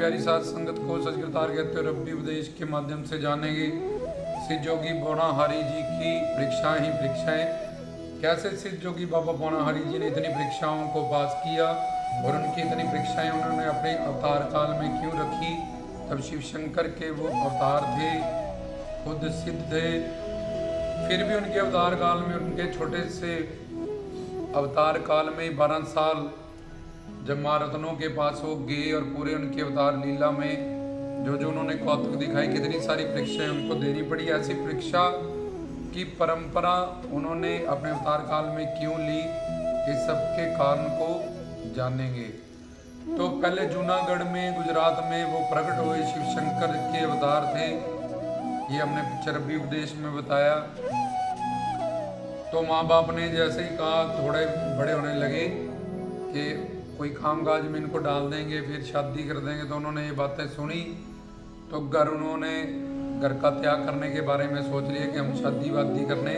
प्यारी साथ संगत को सचकृतार कहते हुए रब्बी उपदेश के माध्यम से जानेंगे सिद्ध जोगी पौनाहारी जी की परीक्षाएं ही परीक्षाएं। कैसे सिद्ध जोगी बाबा पौनाहारी जी ने इतनी परीक्षाओं को पास किया और उनकी इतनी परीक्षाएं उन्होंने अपने अवतार काल में क्यों रखी। तब शिव शंकर के वो अवतार थे, खुद सिद्ध थे, फिर भी उनके अवतार काल में, उनके छोटे से अवतार काल में 12 साल जब महारत्नों के पास वो गए और पूरे उनके अवतार लीला में जो जो उन्होंने कौतुक दिखाई, कितनी सारी परीक्षाएं उनको देनी पड़ी। ऐसी परीक्षा की परंपरा उन्होंने अपने अवतार काल में क्यों ली, इस सब के कारण को जानेंगे। तो पहले जूनागढ़ में, गुजरात में वो प्रकट हुए, शिव शंकर के अवतार थे, ये हमने चरबी उपदेश में बताया। तो माँ बाप ने जैसे ही कहा, थोड़े बड़े होने लगे कि कोई कामकाज में इनको डाल देंगे, फिर शादी कर देंगे, तो उन्होंने ये बातें सुनी तो घर का त्याग करने के बारे में सोच लिया कि हम शादी वादी करने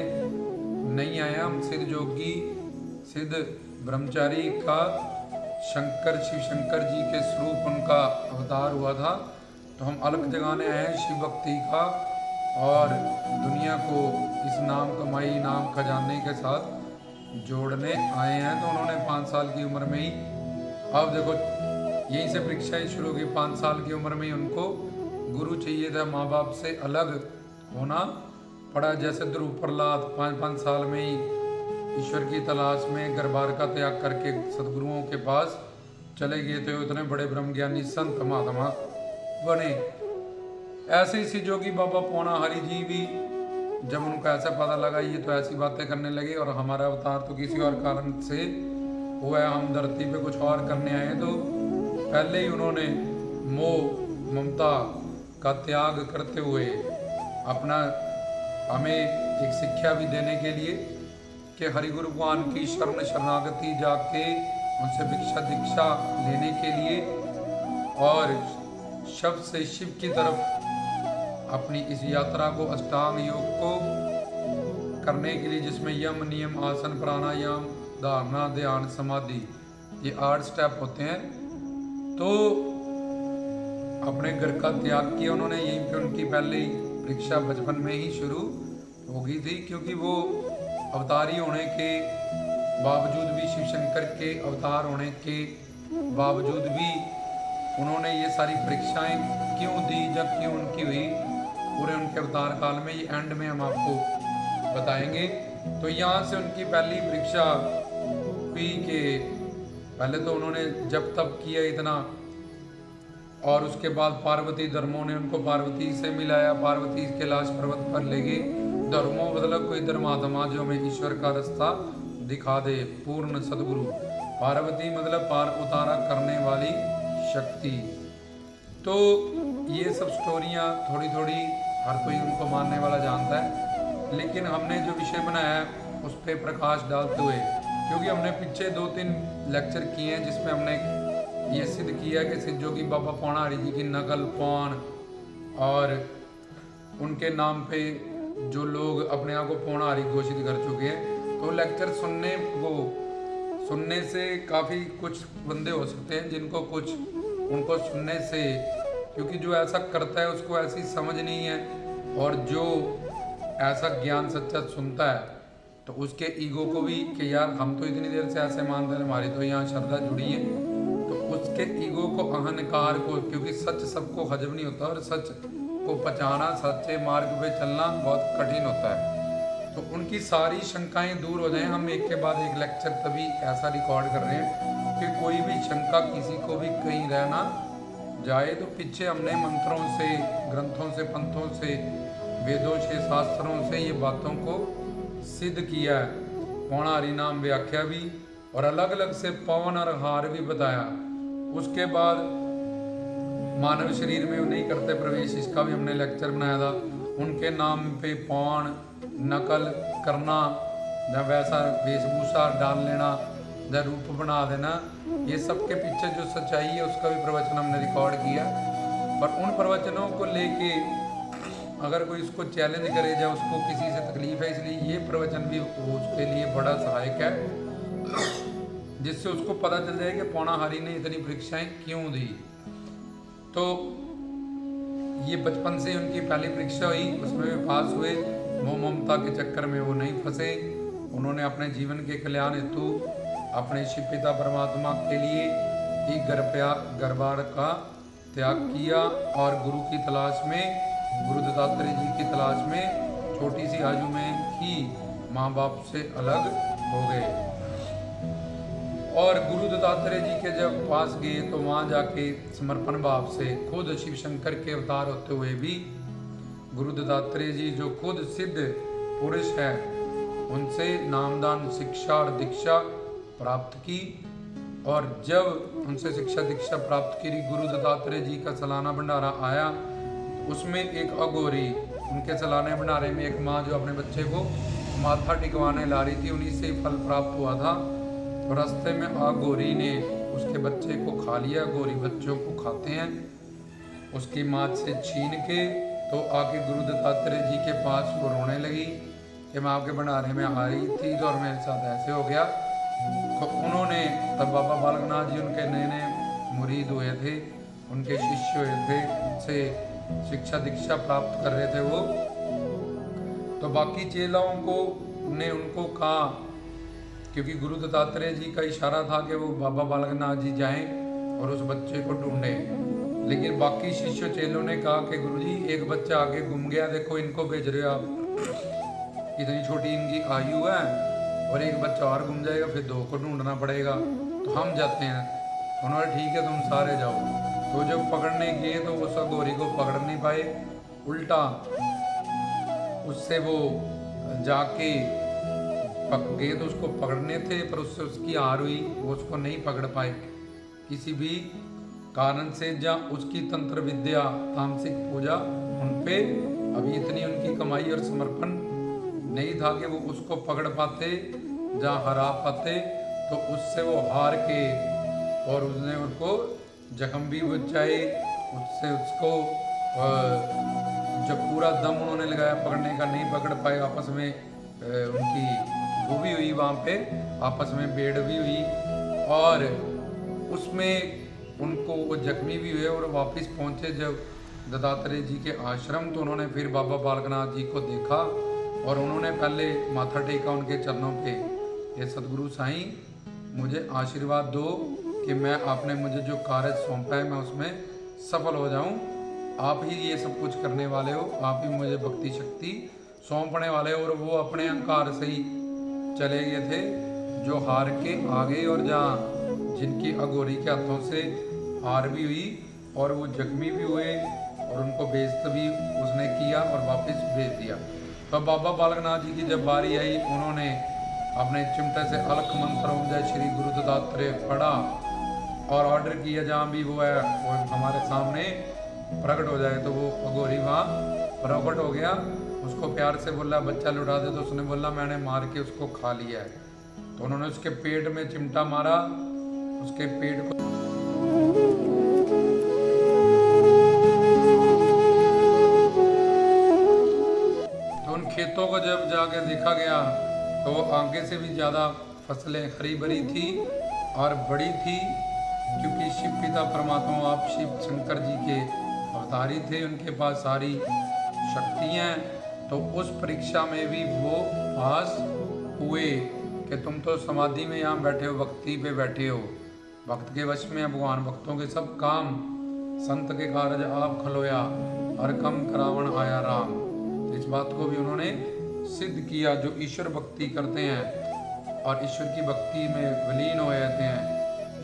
नहीं आए, हम सिद्ध जोगी सिद्ध ब्रह्मचारी का शंकर शिव शंकर जी के स्वरूप उनका अवतार हुआ था, तो हम अलग जगाने आए हैं शिव भक्ति का और दुनिया को इस नाम कमाई, नाम खजाने के साथ जोड़ने आए हैं। तो उन्होंने 5 साल की उम्र में ही, अब देखो यहीं से परीक्षाएं शुरू की, 5 साल की उम्र में ही उनको गुरु चाहिए था, माँ बाप से अलग होना पड़ा। जैसे ध्रुव प्रहलाद 5-5 साल में ही ईश्वर की तलाश में घर बार का त्याग करके सदगुरुओं के पास चले गए थे, इतने बड़े ब्रह्मज्ञानी संत महात्मा बने। ऐसे ही सिद्ध जोगी बाबा पौनाहारी जी भी जब उनको ऐसा पता लगा, ये तो ऐसी बातें करने लगे और हमारा अवतार तो किसी और कारण से हुआ है, हम धरती पे कुछ और करने आए, तो पहले ही उन्होंने मोह ममता का त्याग करते हुए अपना हमें एक शिक्षा भी देने के लिए कि हरिगुरु भगवान की शरण शरणागति जाके उनसे भिक्षा दीक्षा लेने के लिए और शब्द से शिव की तरफ अपनी इस यात्रा को, अष्टांग योग को करने के लिए, जिसमें यम नियम आसन प्राणायाम धारणा ध्यान समाधि ये 8 स्टेप होते हैं, तो अपने घर का त्याग किया उन्होंने। यहीं पे उनकी पहले परीक्षा बचपन में ही शुरू हो गई थी, क्योंकि वो अवतारी होने के बावजूद भी, शिव शंकर के अवतार होने के बावजूद भी उन्होंने ये सारी परीक्षाएं क्यों दी, जब क्यों उनकी हुई पूरे उनके अवतार काल में, ये एंड में हम आपको बताएंगे। तो यहाँ से उनकी पहली परीक्षा हुई कि पहले तो उन्होंने जब तब किया इतना, और उसके बाद पार्वती धर्मों ने उनको पार्वती से मिलाया, पार्वती के कैलाश पर्वत पर ले गए। धर्मों मतलब कोई धर्मात्मा जो हमें ईश्वर का रास्ता दिखा दे, पूर्ण सदगुरु। पार्वती मतलब पार उतारा करने वाली शक्ति। तो ये सब स्टोरियाँ थोड़ी थोड़ी हर कोई उनको मानने वाला जानता है, लेकिन हमने जो विषय बनाया है उस पर प्रकाश डालते हुए, क्योंकि हमने पीछे 2-3 लेक्चर किए हैं जिसमें हमने ये सिद्ध किया कि सिद्ध जोगी बाबा पौनाहारी जी की नकल पौन, और उनके नाम पे जो लोग अपने आप को पौनाहारी घोषित कर चुके हैं, तो लेक्चर सुनने से काफ़ी कुछ बंदे हो सकते हैं जिनको कुछ उनको सुनने से, क्योंकि जो ऐसा करता है उसको ऐसी समझ नहीं है, और जो ऐसा ज्ञान सच्चा सुनता है तो उसके ईगो को भी कि यार हम तो इतनी देर से ऐसे मानते हैं, हमारी तो यहाँ श्रद्धा जुड़ी है, तो उसके ईगो को, अहंकार को, क्योंकि सच सबको हजम नहीं होता और सच को पहचाना, सच्चे मार्ग पे चलना बहुत कठिन होता है। तो उनकी सारी शंकाएं दूर हो जाएं। हम एक के बाद एक लेक्चर तभी ऐसा रिकॉर्ड कर रहे हैं कि कोई भी शंका किसी को भी कहीं रहना जाए। तो पीछे हमने मंत्रों से, ग्रंथों से, पंथों से, वेदों से, शास्त्रों से ये बातों को सिद्ध किया है। पौनाहारी नाम व्याख्या भी और अलग अलग से पवन और हार भी बताया। उसके बाद मानव शरीर में नहीं करते प्रवेश, इसका भी हमने लेक्चर बनाया था। उनके नाम पे पौन नकल करना, या वैसा वेशभूषा डाल लेना, या रूप बना देना, ये सब के पीछे जो सच्चाई है उसका भी प्रवचन हमने रिकॉर्ड किया। पर उन प्रवचनों को लेके अगर कोई इसको चैलेंज करे या उसको किसी से तकलीफ है, इसलिए ये प्रवचन भी उसके लिए बड़ा सहायक है, जिससे उसको पता चल जाए कि पौनाहारी ने इतनी परीक्षाएं क्यों दी। तो ये बचपन से उनकी पहली परीक्षा हुई, उसमें भी पास हुए। मोह ममता के चक्कर में वो नहीं फंसे। उन्होंने अपने जीवन के कल्याण हेतु अपने शिव पिता परमात्मा के लिए ही गर्भार का त्याग किया और गुरु की तलाश में, गुरु दत्तात्रेय जी की तलाश में छोटी सी आयु में ही माँ बाप से अलग हो गए। और गुरु दत्तात्रेय जी के जब पास गए तो वहाँ जाके समर्पण भाव से खुद शिव शंकर के अवतार होते हुए भी गुरु दत्तात्रेय जी जो खुद सिद्ध पुरुष है, उनसे नामदान शिक्षा और दीक्षा प्राप्त की। और जब उनसे शिक्षा दीक्षा प्राप्त की, गुरु दत्तात्रेय जी का सालाना भंडारा आया, उसमें एक अघोरी, उनके सालाने भंडारे में एक माँ जो अपने बच्चे को माथा टिकवाने ला रही थी, उन्हीं से फल प्राप्त हुआ था। तो रास्ते में अघोरी ने उसके बच्चे को खा लिया। अघोरी बच्चों को खाते हैं, उसकी माँ से छीन के तो आके गुरु दत्तात्रेय जी के पास वो रोने लगी कि मैं आपके भंडारे में आ रही थी तो और मेरे साथ ऐसे हो गया। तो उन्होंने तब बाबा बालकनाथ जी उनके नए नए मुरीद हुए थे, उनके शिष्य हुए थे, उनसे शिक्षा दीक्षा प्राप्त कर रहे थे वो। तो बाकी चेलाओं को ने उनको कहा, क्योंकि गुरु दत्तात्रेय जी का इशारा था कि वो बाबा बालकनाथ जी जाएं और उस बच्चे को ढूंढें। लेकिन बाकी शिष्य चेलों ने कहा कि गुरुजी एक बच्चा आगे गुम गया, देखो इनको भेज रहे हो आप, इतनी छोटी इनकी आयु है और एक बच्चा और गुम जाएगा, फिर दो को ढूंढना पड़ेगा, तो हम जाते हैं। उन्होंने ठीक है तुम सारे जाओ। तो जब पकड़ने गए तो उस अघोरी को पकड़ नहीं पाए, उल्टा उससे वो जाके पक गए तो उसको पकड़ने थे, पर उससे उसकी हार हुई, वो उसको नहीं पकड़ पाए किसी भी कारण से। जहाँ उसकी तंत्र विद्या तामसिक पूजा उन पे अभी इतनी उनकी कमाई और समर्पण नहीं था कि वो उसको पकड़ पाते, जहाँ हरा पाते, तो उससे वो हार के और उसने उनको जख्म भी बचाए। उससे उसको जब पूरा दम उन्होंने लगाया पकड़ने का, नहीं पकड़ पाए, आपस में उनकी वो भी हुई, वहाँ पे आपस में बेड़ भी हुई और उसमें उनको वो जख्मी भी हुए। और वापस पहुँचे जब दत्तात्रेय जी के आश्रम, तो उन्होंने फिर बाबा बालकनाथ जी को देखा और उन्होंने पहले माथा टेका उनके चरणों पे, ये सदगुरु साईं मुझे आशीर्वाद दो कि मैं आपने मुझे जो कार्य सौंपा है मैं उसमें सफल हो जाऊं। आप ही ये सब कुछ करने वाले हो, आप ही मुझे भक्ति शक्ति सौंपने वाले हो। और वो अपने अहंकार से ही चले गए थे, जो हार के आ गए और जहाँ जिनकी अघोरी के हाथों से हार भी हुई और वो जख्मी भी हुए और उनको बेइज्जत भी उसने किया और वापस भेज दिया। तो बाबा बालकनाथ जी की जब बारी आई, उन्होंने अपने चिमटे से अलख मंत्र ओम जय श्री गुरु दत्तात्रेय पढ़ा और ऑर्डर किया जहाँ भी वो है वो हमारे सामने प्रकट हो जाए। तो वो अघोरी वहाँ प्रकट हो गया, उसको प्यार से बोला बच्चा लौटा दे, तो उसने बोला मैंने मार के उसको खा लिया है। तो उन्होंने उसके पेट में चिमटा मारा, उसके पेट को तो उन खेतों को जब जाके देखा गया तो वो आगे से भी ज़्यादा फसलें हरी भरी थी और बड़ी थी, क्योंकि शिव पिता परमात्मा आप शिव शंकर जी के अवतारी थे, उनके पास सारी शक्तियाँ। तो उस परीक्षा में भी वो पास हुए कि तुम तो समाधि में यहाँ बैठे हो, भक्ति पे बैठे हो, भक्त के वश में भगवान, भक्तों के सब काम, संत के कार्य आप खलोया, हर कम करावण आया राम। इस बात को भी उन्होंने सिद्ध किया। जो ईश्वर भक्ति करते हैं और ईश्वर की भक्ति में विलीन हो जाते हैं,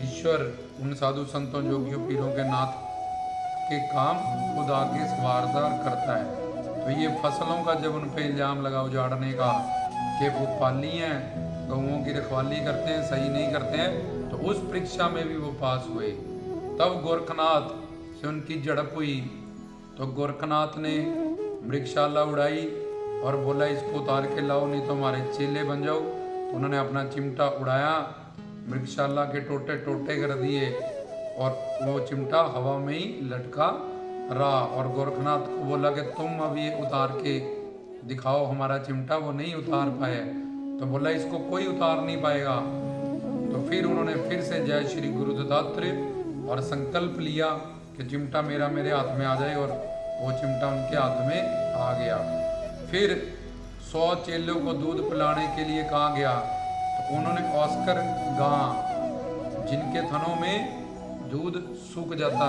ईश्वर उन साधु संतों जोगियों पीरों के नाथ के काम खुद आके सवारदार करता है। तो ये फसलों का जब उन पर इल्ज़ाम लगा उजाड़ने का कि वो पाली हैं, गऊओं की रखवाली करते हैं, सही नहीं करते हैं, तो उस परीक्षा में भी वो पास हुए। तब गोरखनाथ से उनकी झड़प हुई, तो गोरखनाथ ने मृगशाला उड़ाई और बोला इसको उतार के लाओ, नहीं तो हमारे चेले बन जाओ। तो उन्होंने अपना चिमटा उड़ाया, मृगशाला के टोटे टोटे कर दिए और वो चिमटा हवा में ही लटका रहा। और गोरखनाथ को बोला कि तुम अब ये उतार के दिखाओ हमारा चिमटा, वो नहीं उतार पाए। तो बोला इसको कोई उतार नहीं पाएगा। तो फिर उन्होंने फिर से जय श्री गुरु दत्तात्रेय और संकल्प लिया कि चिमटा मेरे हाथ में आ जाए, और वो चिमटा उनके हाथ में आ गया। फिर 100 चेलों को दूध पिलाने के लिए कहा गया, तो उन्होंने ऑस्कर गां जिनके थनों में दूध सूख जाता,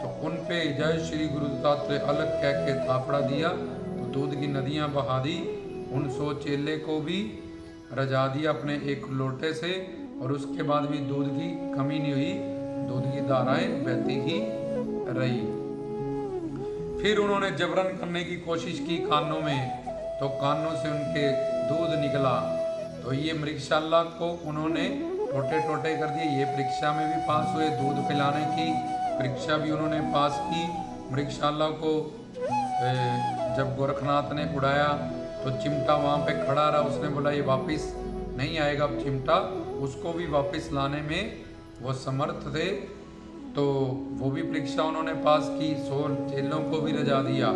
तो उन पे जय श्री गुरु दत्तात्रेय अलग कह के थापड़ा दिया, तो दूध की नदियां बहा दी। उन 100 चेले को भी रजा दिया अपने एक लोटे से, और उसके बाद भी दूध की कमी नहीं हुई, दूध की धाराएं बहती ही रही। फिर उन्होंने जबरन करने की कोशिश की कानों में, तो कानों से उनके दूध निकला, तो ये मृगशाला को उन्होंने टोटे टोटे कर दिए। ये परीक्षा में भी पास हुए, दूध पिलाने की परीक्षा भी उन्होंने पास की। मृगशाला को जब गोरखनाथ ने उड़ाया तो चिमटा वहाँ पे खड़ा रहा, उसने बोला ये वापस नहीं आएगा अब चिमटा, उसको भी वापस लाने में वो समर्थ थे, तो वो भी परीक्षा उन्होंने पास की। 100 चेलों को भी रजा दिया,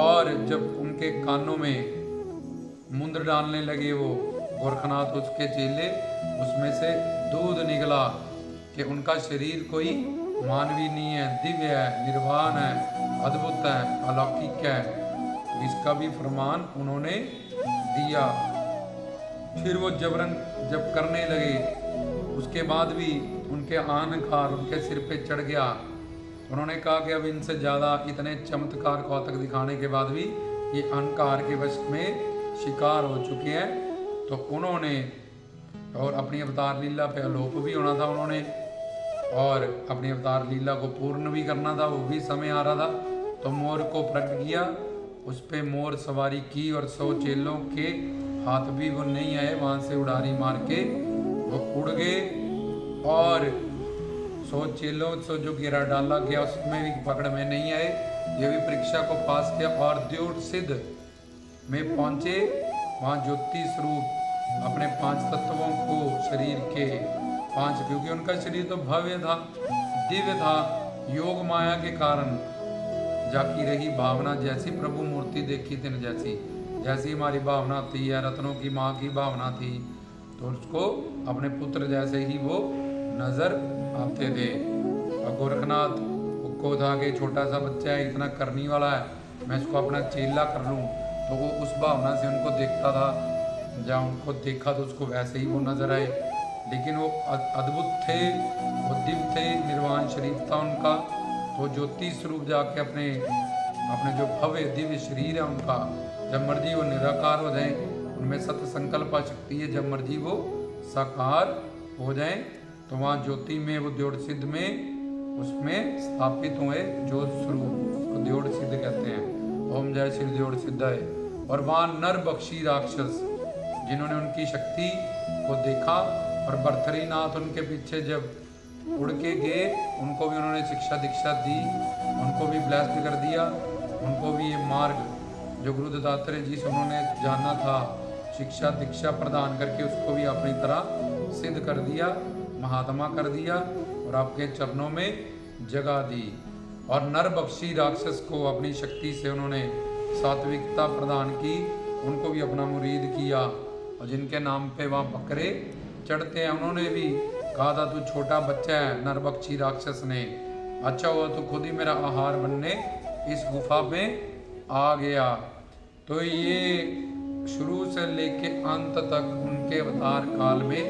और जब उनके कानों में मुंद्र डालने लगे वो गोरखनाथ उसके चेले, उसमें से दूध निकला कि उनका शरीर कोई मानवीय नहीं है, दिव्य है, निर्वाण है, अद्भुत है, अलौकिक है, तो इसका भी फरमान उन्होंने दिया। फिर वो जबरन जब करने लगे, उसके बाद भी उनके अहंकार उनके सिर पे चढ़ गया। उन्होंने कहा कि अब इनसे ज़्यादा इतने चमत्कार कौतक दिखाने के बाद भी ये अहंकार के वश में शिकार हो चुके हैं, तो उन्होंने और अपनी अवतार लीला पे आलोप भी होना था उन्होंने, और अपनी अवतार लीला को पूर्ण भी करना था, वो भी समय आ रहा था, तो मोर को प्रकट किया, उस पे मोर सवारी की, और 100 चेलों के हाथ भी वो नहीं आए, वहाँ से उड़ारी मार के वो उड़ गए, और 100 चेलों से जो घेरा डाला गया उसमें भी पकड़ में नहीं आए। ये भी परीक्षा को पास किया, और द्योट सिद्ध में पहुँचे, वहाँ ज्योति स्वरूप अपने 5 तत्वों को शरीर के 5, क्योंकि उनका शरीर तो भव्य था, दिव्य था, योग माया के कारण जाकी रही भावना जैसी, प्रभु मूर्ति देखी थी न जैसी, जैसी हमारी भावना थी या रत्नों की माँ की भावना थी, तो उसको अपने पुत्र जैसे ही वो नजर आते थे। और गोरखनाथ को था कि छोटा सा बच्चा है, इतना करने वाला है, मैं इसको अपना चेला कर लूँ, तो वो उस भावना से उनको देखता था, जहाँ उनको देखा तो उसको वैसे ही वो नजर आए। लेकिन वो अद्भुत थे, वो दिव्य थे, निर्वाण शरीफ था उनका, तो ज्योति स्वरूप जाके अपने जो भव्य दिव्य शरीर है उनका, जब मर्जी वो निराकार हो जाए, उनमें सत्य संकल्प शक्ति है, जब मर्जी वो साकार हो जाए, तो वहाँ ज्योति में वो द्योट सिद्ध में उसमें स्थापित हुए ज्योत स्वरूप को द्योट सिद्ध कहते हैं। ओम जय श्री द्योट सिद्ध है। और वहाँ नर बख्शी राक्षस जिन्होंने उनकी शक्ति को देखा, और भर्तरीनाथ उनके पीछे जब उड़ के गए, उनको भी उन्होंने शिक्षा दीक्षा दी, उनको भी ब्लेस्ड कर दिया, उनको भी ये मार्ग जो गुरु दत्तात्रेय जी से उन्होंने जाना था, शिक्षा दीक्षा प्रदान करके उसको भी अपनी तरह सिद्ध कर दिया, महात्मा कर दिया, और आपके चरणों में जगह दी। और नर बख्शी राक्षस को अपनी शक्ति से उन्होंने सात्विकता प्रदान की, उनको भी अपना मुरीद किया, और जिनके नाम पे वहाँ बकरे चढ़ते हैं, उन्होंने भी कहा था तू छोटा बच्चा है, नर बख्शी राक्षस ने, अच्छा हुआ तो खुद ही मेरा आहार बनने इस गुफा में आ गया। तो ये शुरू से लेके अंत तक उनके अवतार काल में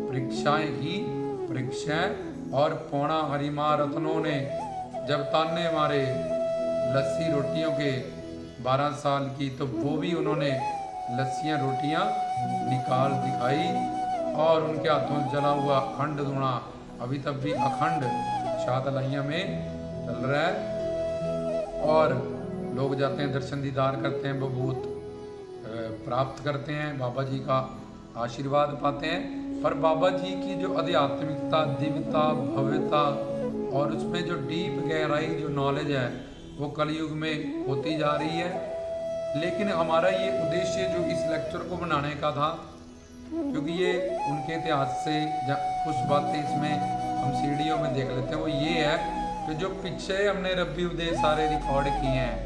परीक्षाएं ही परीक्षाएं, और पौना हरिमा रत्नों ने जब ताने मारे लस्सी रोटियों के 12 साल की, तो वो भी उन्होंने लस्सियाँ रोटियाँ निकाल दिखाई, और उनके हाथों जला हुआ अखंड धुआं अभी तक भी अखंड शादलाइयाँ में चल रहा है, और लोग जाते हैं, दर्शन दीदार करते हैं, बबूत प्राप्त करते हैं, बाबा जी का आशीर्वाद पाते हैं। पर बाबा जी की जो आध्यात्मिकता, दिव्यता, भव्यता, और उसमें जो डीप गहराई जो नॉलेज है, वो कलयुग में होती जा रही है। लेकिन हमारा ये उद्देश्य जो इस लेक्चर को बनाने का था, क्योंकि ये उनके इतिहास से कुछ बातें इसमें हम सीढ़ियों में देख लेते हैं, वो ये है कि जो पीछे हमने रब्बी उदय सारे रिकॉर्ड किए हैं,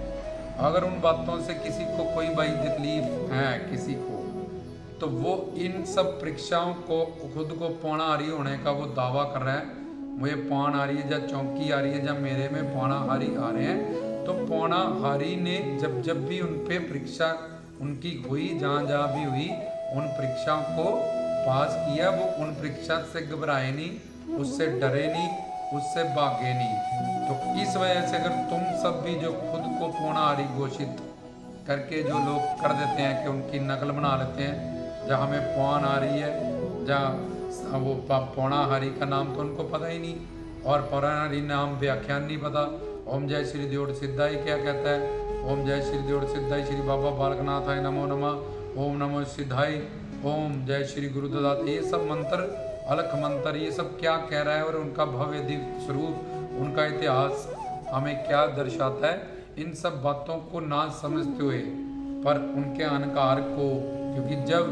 अगर उन बातों से किसी को कोई भाई तकलीफ है किसी को, तो वो इन सब परीक्षाओं को खुद को पौना हरी होने का वो दावा कर रहा है, मुझे पौन आ रही है, या चौकी आ रही है, या मेरे में पौना हारी आ रहे हैं। तो पौना हारी ने जब जब भी उन पे परीक्षा उनकी हुई, जहाँ जहाँ भी हुई, उन परीक्षाओं को पास किया। वो उन परीक्षा से घबराए नहीं, उससे डरे नहीं, उससे भागे नहीं। तो इस वजह से अगर तुम सब भी जो खुद को पौनाहारी घोषित करके जो लोग कर देते हैं कि उनकी नकल बना लेते हैं, जहाँ हमें पौन आ रही है, जहाँ वो पौनाहारी का नाम तो उनको पता ही नहीं, और पौनाहारी नाम व्याख्यान नहीं पता। ओम जय श्री देवड़ सिद्धाई क्या कहता है? ओम जय श्री देवड़ सिद्धाई श्री बाबा बालकनाथाय नमो नमः, ओम नमो सिद्धाई, ओम जय श्री गुरु दत्त। ये सब मंत्र, अलख मंत्र, ये सब क्या कह रहा है और उनका भव्य दिव्य स्वरूप, उनका इतिहास हमें क्या दर्शाता है, इन सब बातों को ना समझते हुए पर उनके अहंकार को, क्योंकि जब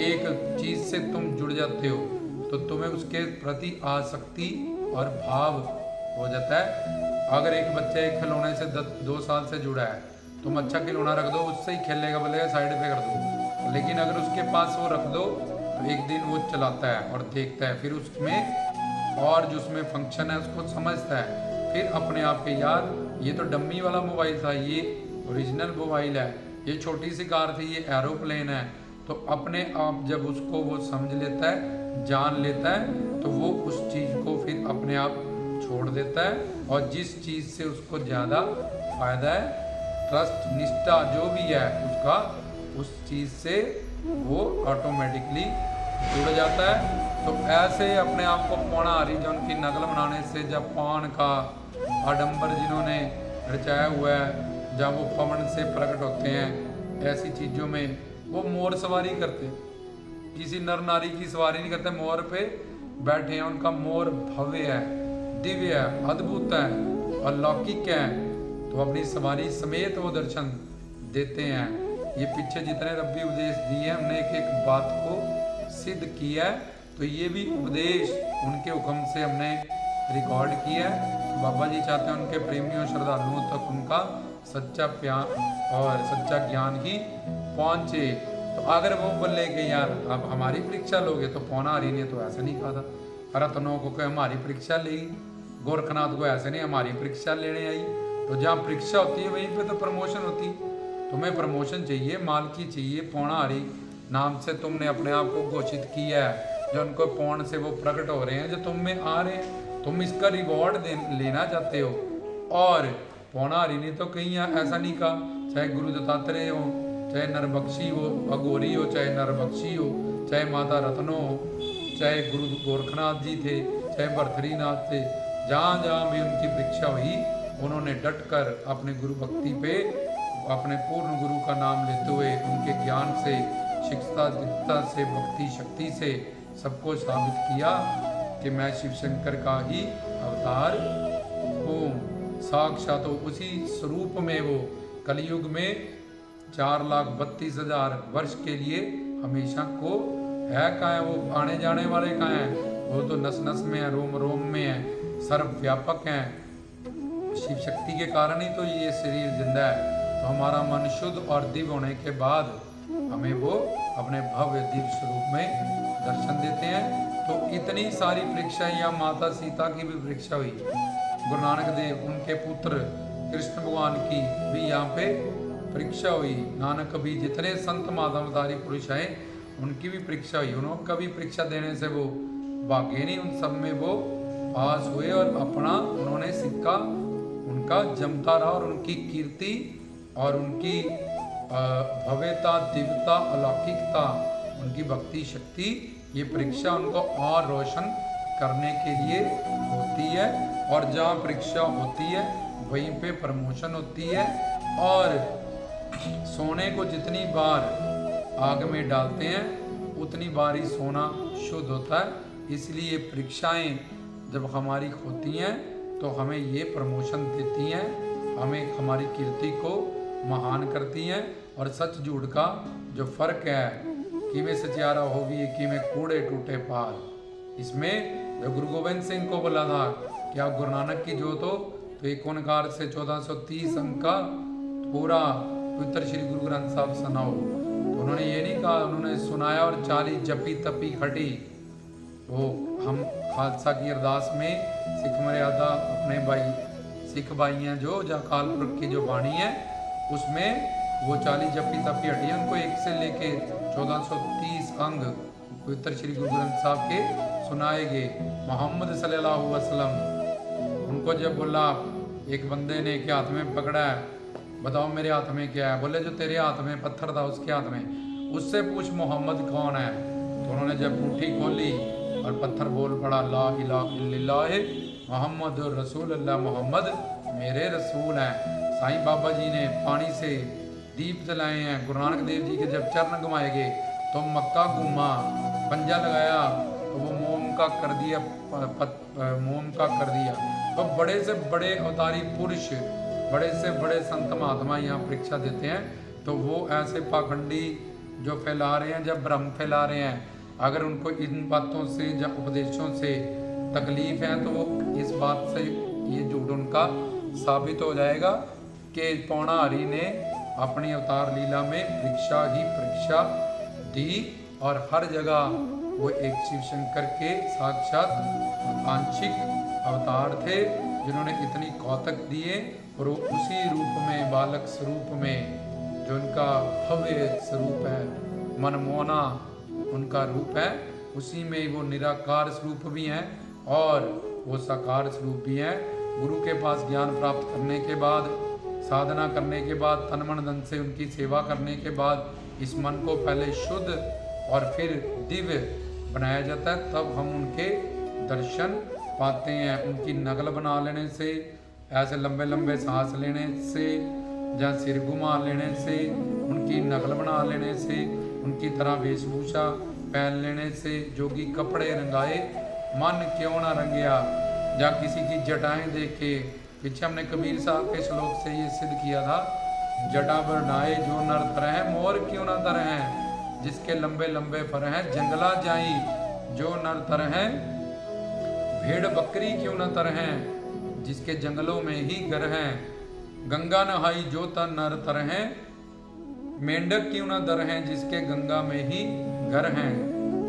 एक चीज़ से तुम जुड़ जाते हो तो तुम्हें उसके प्रति आसक्ति और भाव हो जाता है। अगर एक बच्चा एक खिलौने से 2 साल से जुड़ा है, तुम अच्छा खिलौना रख दो, उससे ही खेलेगा, बोलेगा साइड पे कर दो। लेकिन अगर उसके पास वो रख दो तो एक दिन वो चलाता है और देखता है, फिर उसमें और जो उसमें फंक्शन है उसको समझता है, फिर अपने आप के यार ये तो डम्मी वाला मोबाइल था, ये ओरिजिनल मोबाइल है, ये छोटी सी कार थी, ये एरोप्लेन है। तो अपने आप जब उसको वो समझ लेता है, जान लेता है, तो वो उस चीज़ को फिर अपने आप छोड़ देता है, और जिस चीज़ से उसको ज़्यादा फायदा है, ट्रस्ट, निष्ठा जो भी है उसका, उस चीज़ से वो ऑटोमेटिकली जुड़ जाता है। तो ऐसे अपने आप को पौनाहारी जो उनकी नकल बनाने से, जब पौन का आडंबर जिन्होंने रचाया हुआ है, जब वो पवन से प्रकट होते हैं, ऐसी चीज़ों में वो मोर सवारी करते, किसी नर नारी की सवारी नहीं करते, मोर पे बैठे हैं। उनका मोर भव्य है, दिव्य है, अद्भुत है, अलौकिक है। तो अपनी सवारी समेत वो दर्शन देते हैं। ये पीछे जितने रब्बी उपदेश दिए हैं, हमने एक एक बात को सिद्ध किया है। तो ये भी उपदेश उनके हुक्म से हमने रिकॉर्ड किया है। तो बाबा जी चाहते हैं उनके प्रेमियों श्रद्धालुओं तक उनका सच्चा प्यार और सच्चा ज्ञान ही पहुँचे। तो अगर वो बोले कि यार अब हमारी परीक्षा लोगे, तो पौनाहारी ने तो ऐसा नहीं कहा था, रत्नों को हमारी परीक्षा ली, गोरखनाथ को ऐसे नहीं हमारी परीक्षा लेने आई। तो जहाँ परीक्षा होती है वहीं पे तो प्रमोशन होती। तुम्हें प्रमोशन चाहिए, मालकी चाहिए, पौनाहारी नाम से तुमने अपने आप को घोषित किया है, जो उनको पौन से वो प्रकट हो रहे हैं, जो तुम में आ रहे हैं, तुम इसका रिवॉर्ड लेना चाहते हो। और पौनाहारी ने तो कहीं ऐसा नहीं कहा, चाहे गुरु दत्तात्रेय हो, चाहे नरबख्शी हो, अघोरी हो, चाहे नरबख्शी हो, चाहे माता रत्नो हो, चाहे गुरु गोरखनाथ जी थे, चाहे भरथरीनाथ थे, जहाँ जहाँ भी उनकी परीक्षा हुई, उन्होंने डटकर अपने गुरु भक्ति पे, अपने पूर्ण गुरु का नाम लेते हुए, उनके ज्ञान से, शिक्षा दीक्षा से, भक्ति शक्ति से सबको साबित किया कि मैं शिव शंकर का ही अवतार हूँ। साक्षात उसी स्वरूप में वो कलयुग में 4,32,000 वर्ष के लिए हमेशा को है। कहाँ है वो? आने जाने वाले कहाँ हैं? वो तो नस नस में है, रोम रोम में है, सर्वव्यापक हैं। शिव शक्ति के कारण ही तो ये शरीर जिंदा है। तो हमारा मन शुद्ध और दिव्य होने के बाद हमें वो अपने भव्य दिव्य स्वरूप में दर्शन देते हैं। तो इतनी सारी परीक्षा, या माता सीता की भी परीक्षा हुई, गुरु नानक देव उनके पुत्र कृष्ण भगवान की भी यहाँ पे परीक्षा हुई। नानक भी जितने संत माधवधारी पुरुष हैं उनकी भी परीक्षा हुई। उन्होंने कभी परीक्षा देने से वो भागे नहीं, उन सब में वो पास हुए और अपना उन्होंने सिक्का उनका जमता रहा। और उनकी कीर्ति और उनकी भव्यता, दिव्यता, अलौकिकता, उनकी भक्ति शक्ति, ये परीक्षा उनको और रोशन करने के लिए होती है। और जहाँ परीक्षा होती है वहीं पे प्रमोशन होती है। और सोने को जितनी बार आग में डालते हैं उतनी बार ही सोना शुद्ध होता है। इसलिए परीक्षाएं जब हमारी होती हैं तो हमें ये प्रमोशन देती हैं, हमें हमारी कीर्ति को महान करती हैं। और सच झूठ का जो फर्क है कि में सचियारा हो भी कि में कूड़े टूटे पार, इसमें जो गुरु गोविंद सिंह को बोला था कि आप गुरु नानक की जोत हो, तो एक ओंकार से 1430 अंक का पूरा पवित्र श्री गुरु ग्रंथ साहब सुनाओ। तो उन्होंने ये नहीं कहा, उन्होंने सुनाया और 40 जपी तपी खटी, वो हम खालसा की अरदास में सिख मर्यादा अपने भाई सिख भाई हैं जो अकाल पुरख की जो बाणी है उसमें वो 40 जपी तपी हटी है, उनको 1 से लेके 1430 अंग पवित्र श्री गुरु ग्रंथ साहब के सुनाए गए। मोहम्मद सल्लल्लाहु अलैहि वसल्लम उनको जब बोला, एक बंदे ने के हाथ में पकड़ा है, बताओ मेरे हाथ में क्या है? बोले जो तेरे हाथ में पत्थर था उसके हाथ में, उससे पूछ मोहम्मद कौन है। तो उन्होंने जब मुट्ठी खोली और पत्थर बोल पड़ा, ला इलाहा इल्लल्लाह मोहम्मद रसूलुल्लाह, मोहम्मद मेरे रसूल हैं। साईं बाबा जी ने पानी से दीप जलाए हैं। गुरु नानक देव जी के जब चरण घुमाए गए तो मक्का घूमा, पंजा लगाया तो वो मोम का कर दिया, मोम का कर दिया। तो बड़े से बड़े अवतारी पुरुष, बड़े से बड़े संत महात्मा यहाँ परीक्षा देते हैं। तो वो ऐसे पाखंडी जो फैला रहे हैं, जब भ्रम फैला रहे हैं, अगर उनको इन बातों से या उपदेशों से तकलीफ है तो वो इस बात से ये झूठ उनका साबित हो जाएगा कि पौना हरि ने अपनी अवतार लीला में परीक्षा ही परीक्षा दी और हर जगह वो एक शिव शंकर के साक्षात आंशिक अवतार थे जिन्होंने इतनी कौतक दिए। और वो उसी रूप में, बालक स्वरूप में, जो उनका भव्य स्वरूप है, मनमोहना उनका रूप है, उसी में वो निराकार स्वरूप भी हैं और वो साकार स्वरूप भी हैं। गुरु के पास ज्ञान प्राप्त करने के बाद, साधना करने के बाद, तन मन धन से उनकी सेवा करने के बाद इस मन को पहले शुद्ध और फिर दिव्य बनाया जाता है, तब हम उनके दर्शन पाते हैं। उनकी नकल बना लेने से, ऐसे लंबे लंबे सांस लेने से या सिर घुमा लेने से, उनकी नकल बना लेने से, उनकी तरह वेशभूषा पहन लेने से, जोगी कपड़े रंगाए मन क्यों ना रंगया, या किसी की जटाएं देखे। पीछे हमने कबीर साहब के श्लोक से ये सिद्ध किया था, जटा बढ़ाए जो नर तरह मोर क्यों ना तरह, जिसके लंबे लंबे फर हैं जंगला जाई जो नर तरह, भेड़ बकरी क्यों ना तरह, जिसके जंगलों में ही घर हैं, गंगा नहाई जो तन नर तरह, मेंढक क्यों ना दर हैं, जिसके गंगा में ही घर हैं।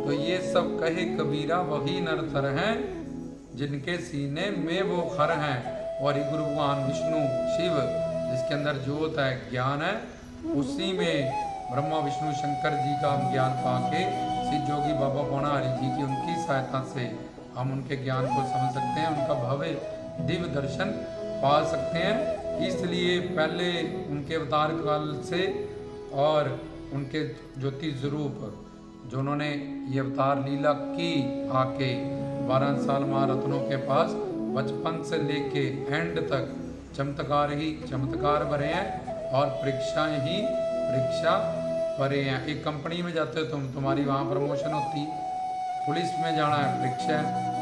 तो ये सब कहे कबीरा वही नर तर हैं, जिनके सीने में वो खर हैं। और गुरु भगवान विष्णु शिव जिसके अंदर ज्योत है, ज्ञान है, उसी में ब्रह्मा विष्णु शंकर जी का हम ज्ञान पाके सिद्ध जोगी बाबा पौना हरि जी की उनकी सहायता से हम उनके ज्ञान को समझ सकते हैं, उनका भव्य दिव्य दर्शन पा सकते हैं। इसलिए पहले उनके अवतार काल से और उनके ज्योतिष रूप जो उन्होंने ये अवतार लीला की, आके 12 साल महारत्नों के पास बचपन से लेके एंड तक चमत्कार ही चमत्कार भरे हैं और परीक्षाएं ही परीक्षा भरे हैं। एक कंपनी में जाते हो तुम्हारी वहाँ प्रमोशन होती, पुलिस में जाना है परीक्षा है,